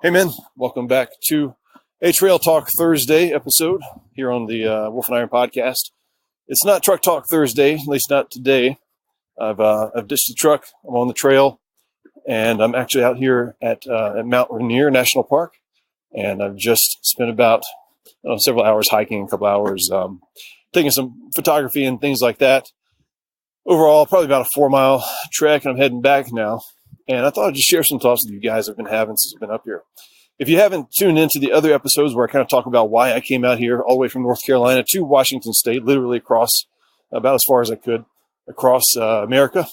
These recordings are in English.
Hey, man. Welcome back to a Trail Talk Thursday episode here on the Wolf and Iron podcast. It's not Truck Talk Thursday, at least not today. I've ditched the truck. I'm on the trail, and I'm actually out here at Mount Rainier National Park, and I've just spent about several hours hiking, a couple hours taking some photography and things like that. Overall, probably about a 4-mile trek, and I'm heading back now. And I thought I'd just share some thoughts with you guys I've been having since I've been up here. If you haven't tuned into the other episodes where I kind of talk about why I came out here all the way from North Carolina to Washington State, literally across about as far as I could across America,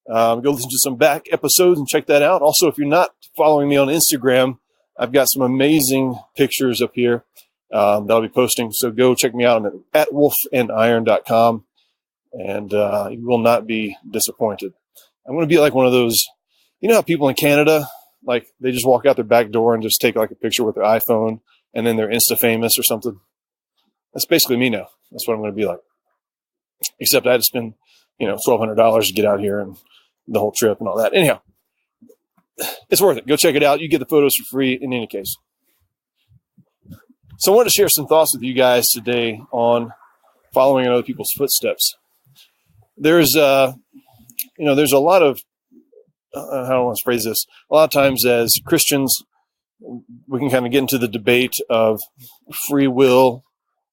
go listen to some back episodes and check that out. Also, if you're not following me on Instagram, I've got some amazing pictures up here that I'll be posting. So go check me out at wolfandiron.com, and you will not be disappointed. I'm going to be like one of those, you know how people in Canada, like they just walk out their back door and just take like a picture with their iPhone and then they're Insta famous or something. That's basically me now. That's what I'm going to be like. Except I had to spend, $1,200 to get out here and the whole trip and all that. Anyhow, it's worth it. Go check it out. You get the photos for free in any case. So I wanted to share some thoughts with you guys today on following in other people's footsteps. There's a lot of, how do I want to phrase this? A lot of times as Christians, we can kind of get into the debate of free will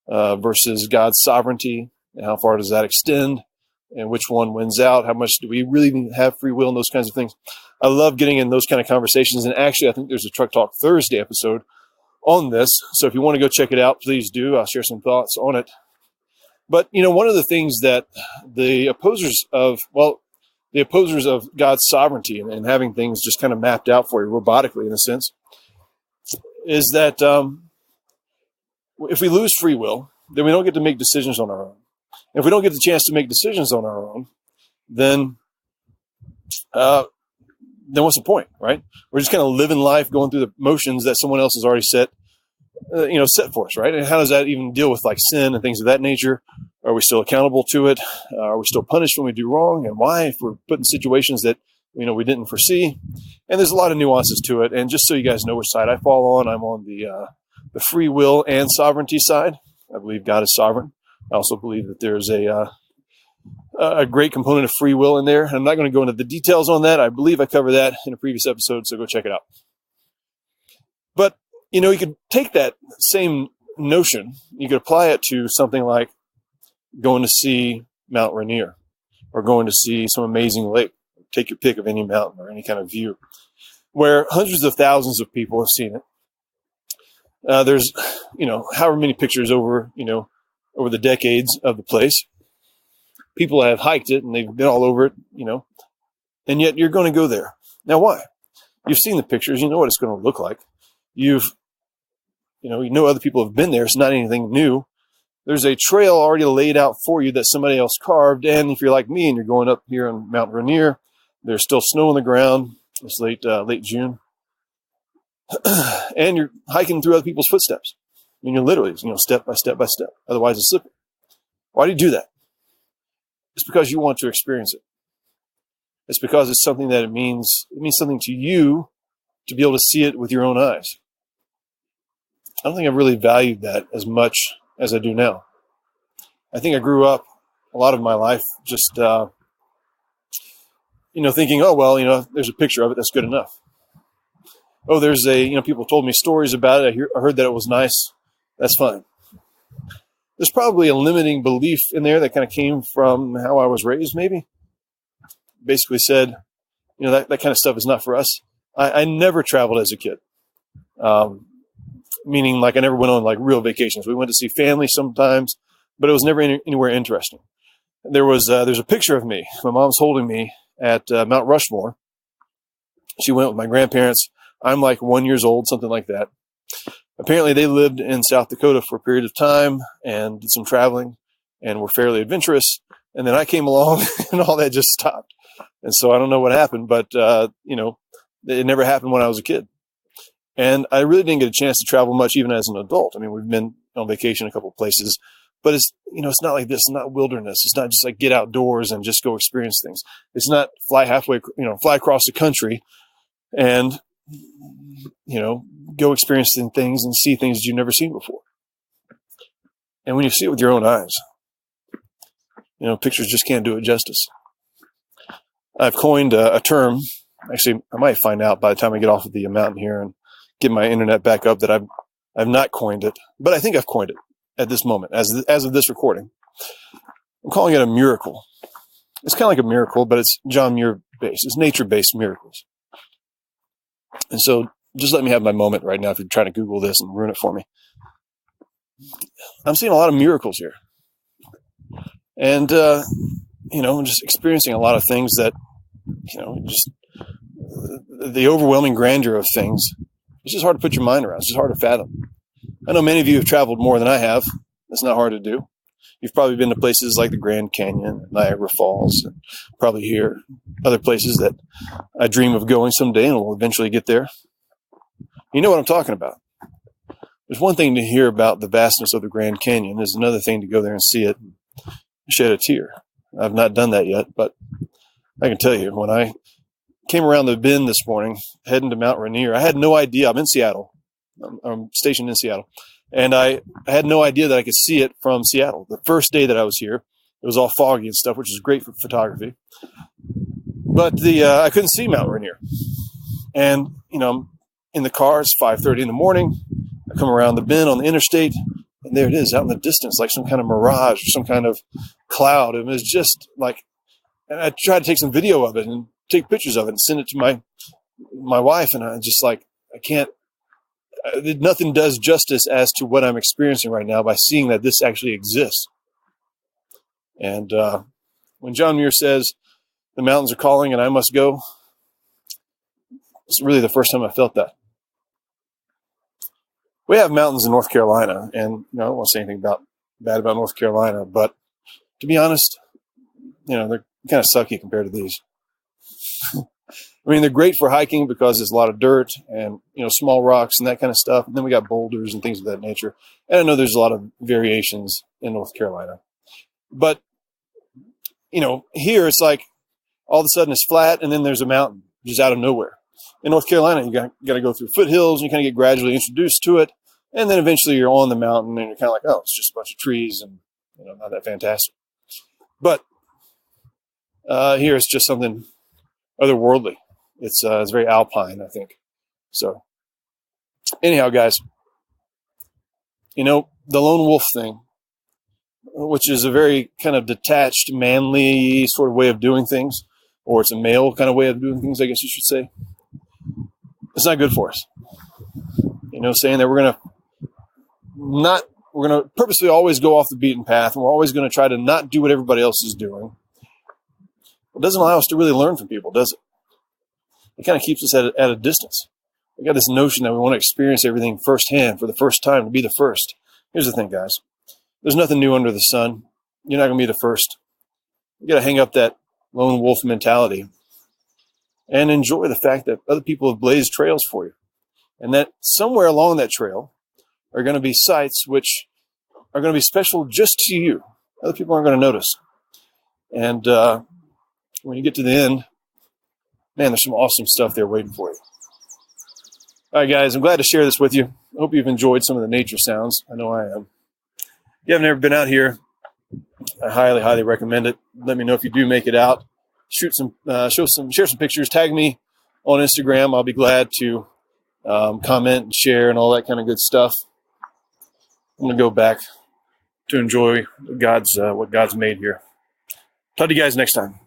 versus God's sovereignty, and how far does that extend, and which one wins out? How much do we really have free will, and those kinds of things. I love getting in those kind of conversations, and actually I think there's a Truck Talk Thursday episode on this, so if you want to go check it out, please do. I'll share some thoughts on it. But, one of the things that the opposers of God's sovereignty and having things just kind of mapped out for you robotically, in a sense, is that if we lose free will, then we don't get to make decisions on our own. If we don't get the chance to make decisions on our own, then what's the point, right? We're just kind of living life, going through the motions that someone else has already set for us, right? And how does that even deal with like sin and things of that nature? Are we still accountable to it? Are we still punished when we do wrong? And why? If we're put in situations that we didn't foresee. And there's a lot of nuances to it. And just so you guys know which side I fall on, I'm on the free will and sovereignty side. I believe God is sovereign. I also believe that there's a great component of free will in there. I'm not going to go into the details on that. I believe I covered that in a previous episode, so go check it out. But you could take that same notion, you could apply it to something like going to see Mount Rainier or going to see some amazing lake. Take your pick of any mountain or any kind of view where hundreds of thousands of people have seen it. There's, however many pictures over the decades of the place. People have hiked it and they've been all over it, and yet you're going to go there. Now, why? You've seen the pictures. You know what it's going to look like. You know other people have been there. It's not anything new. There's a trail already laid out for you that somebody else carved. And if you're like me and you're going up here on Mount Rainier, there's still snow on the ground. It's late June. And you're hiking through other people's footsteps. I mean, you're literally, step by step by step. Otherwise it's slippery. Why do you do that? It's because you want to experience it. It's because it's something that it means something to you to be able to see it with your own eyes. I don't think I've really valued that as much as I do now. I think I grew up a lot of my life just, thinking, oh, well, there's a picture of it. That's good enough. Oh, there's people told me stories about it. I heard that it was nice. That's fine. There's probably a limiting belief in there that kind of came from how I was raised, maybe. Basically said, that kind of stuff is not for us. I never traveled as a kid. Meaning like I never went on like real vacations. We went to see family sometimes, but it was never anywhere interesting. There's a picture of me. My mom's holding me at Mount Rushmore. She went with my grandparents. I'm like 1 year old, something like that. Apparently they lived in South Dakota for a period of time and did some traveling and were fairly adventurous. And then I came along and all that just stopped. And so I don't know what happened, but it never happened when I was a kid. And I really didn't get a chance to travel much even as an adult. I mean, we've been on vacation a couple of places, but it's not like this. It's not wilderness. It's not just like get outdoors and just go experience things. It's not fly across the country and go experiencing things and see things you've never seen before. And when you see it with your own eyes, pictures just can't do it justice. I've coined a term. Actually, I might find out by the time I get off of the mountain here and get my internet back up that I've not coined it, but I think I've coined it at this moment, as of this recording. I'm calling it a miracle. It's kind of like a miracle, but it's John Muir based. It's nature-based miracles. And so just let me have my moment right now if you're trying to Google this and ruin it for me. I'm seeing a lot of miracles here. And, I'm just experiencing a lot of things that, just the overwhelming grandeur of things. It's just hard to put your mind around. It's just hard to fathom. I know many of you have traveled more than I have. It's not hard to do. You've probably been to places like the Grand Canyon, Niagara Falls, and probably here, other places that I dream of going someday and will eventually get there. You know what I'm talking about. There's one thing to hear about the vastness of the Grand Canyon. There's another thing to go there and see it and shed a tear. I've not done that yet, but I can tell you, when I came around the bend this morning, heading to Mount Rainier, I had no idea. I'm in Seattle. I'm stationed in Seattle. And I had no idea that I could see it from Seattle. The first day that I was here, it was all foggy and stuff, which is great for photography. But I couldn't see Mount Rainier. And, I'm in the car. It's 5:30 in the morning. I come around the bend on the interstate, and there it is out in the distance, like some kind of mirage or some kind of cloud. And it was just like, and I tried to take some video of it and take pictures of it and send it to my wife. And I just like, I can't. Nothing does justice as to what I'm experiencing right now by seeing that this actually exists. And when John Muir says the mountains are calling and I must go, it's really the first time I felt that. We have mountains in North Carolina, and I don't want to say anything bad about North Carolina, but to be honest, they're kind of sucky compared to these. I mean, they're great for hiking because there's a lot of dirt and, small rocks and that kind of stuff. And then we got boulders and things of that nature. And I know there's a lot of variations in North Carolina. But, here it's like all of a sudden it's flat and then there's a mountain just out of nowhere. In North Carolina, you got to go through foothills and you kind of get gradually introduced to it. And then eventually you're on the mountain and you're kind of like, oh, it's just a bunch of trees and, not that fantastic. But here it's just something otherworldly. It's very alpine, I think. So anyhow, guys, the lone wolf thing, which is a very kind of detached, manly sort of way of doing things, or it's a male kind of way of doing things, I guess you should say. It's not good for us. Saying that we're going to purposely always go off the beaten path, and we're always going to try to not do what everybody else is doing. It doesn't allow us to really learn from people, does it? It kind of keeps us at a distance. We got this notion that we want to experience everything firsthand for the first time, to be the first. Here's the thing, guys. There's nothing new under the sun. You're not going to be the first. You got to hang up that lone wolf mentality and enjoy the fact that other people have blazed trails for you. And that somewhere along that trail are going to be sites which are going to be special just to you. Other people aren't going to notice. And when you get to the end, man, there's some awesome stuff there waiting for you. All right, guys, I'm glad to share this with you. I hope you've enjoyed some of the nature sounds. I know I am. If you haven't ever been out here, I highly, highly recommend it. Let me know if you do make it out. Share some pictures. Tag me on Instagram. I'll be glad to comment and share and all that kind of good stuff. I'm going to go back to enjoy what God's made here. Talk to you guys next time.